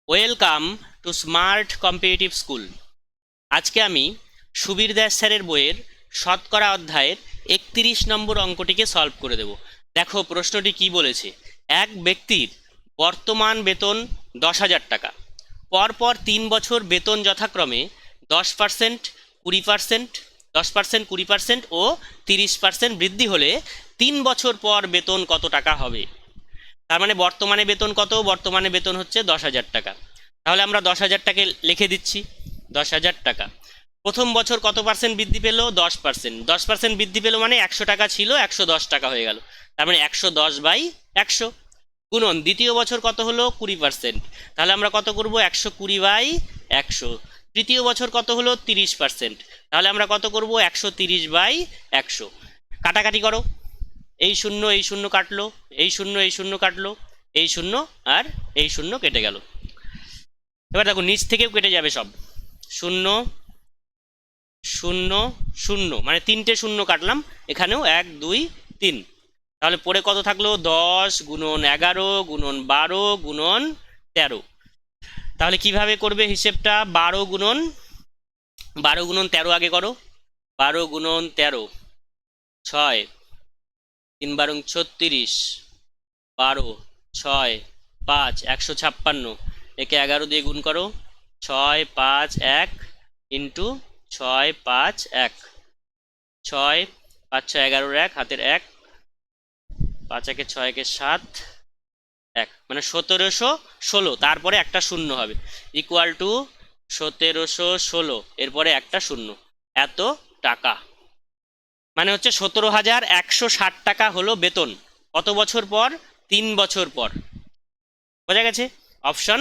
Welcome to smart competitive school. আজকে আমি সুবীর দাস স্যারের বইয়ের শতকরা অধ্যায়ের 31 নম্বর অঙ্কটিকে সলভ করে দেব। দেখো প্রশ্নটি কি বলেছে। এক ব্যক্তির বর্তমান বেতন 10,000 টাকা, পরপর 3 বছর বেতন যথাক্রমে 10%, 20%, 10%, 20% ও 30% বৃদ্ধি হলে 3 বছর পর বেতন কত টাকা হবে? তার মানে বর্তমানে বেতন কত? বর্তমানে বেতন হচ্ছে 10,000 টাকা। তাহলে আমরা 10,000 টাকা লিখে দিচ্ছি। 10,000 টাকা প্রথম বছর কত পার্সেন্ট বৃদ্ধি পেল? 10%। 10% বৃদ্ধি পেল মানে 100 টাকা ছিল 110 টাকা হয়ে গেল। তার মানে 110/100 গুণন দ্বিতীয় বছর কত হলো? 20%। তাহলে আমরা কত করব? 120/100। তৃতীয় বছর কত হলো? 30%। তাহলে আমরা কত করব? 130/100। কাটাকাটি করো, এই শূন্য এই শূন্য কাটলো, এই শূন্য এই শূন্য কাটলো, এই শূন্য আর এই শূন্য কেটে গেল। এবার দেখো নিচ থেকেও কেটে যাবে সব। শূন্য শূন্য শূন্য, মানে 3টে শূন্য কাটলাম, এখানেও 1 2 3। তাহলে পরে কত থাকলো? 10 গুণন 11 গুণন 12 গুণন 13। তাহলে কিভাবে করবে হিসেবটা? 12 গুণন 13 আগে করো। 12 গুণন 13, 6 3 12 36, 12 6 5 156। একে 11 দিয়ে গুণ করো। 6 5 1 ইন্টু 6 5 1, 6 5 6 11 1 হাতের 1, 5 1 6 1 7 1, মানে 1716। তারপরে একটা শূন্য হবে, ইকুয়াল টু 1716, এরপরে একটা শূন্য। এত টাকা মানে হচ্ছে 17,160 টাকা হলো বেতন। কত বছর পর? 3 বছর পর। বোঝা গেছে? Option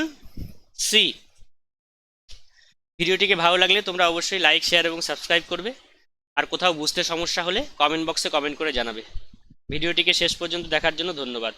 C. ভিডিওটিকে ভালো লাগলে তোমরা অবশ্যই লাইক, শেয়ার এবং সাবস্ক্রাইব করবে। আর কোথাও বুঝতে সমস্যা হলে কমেন্ট বক্সে কমেন্ট করে জানাবে। ভিডিওটিকে শেষ পর্যন্ত দেখার জন্য ধন্যবাদ।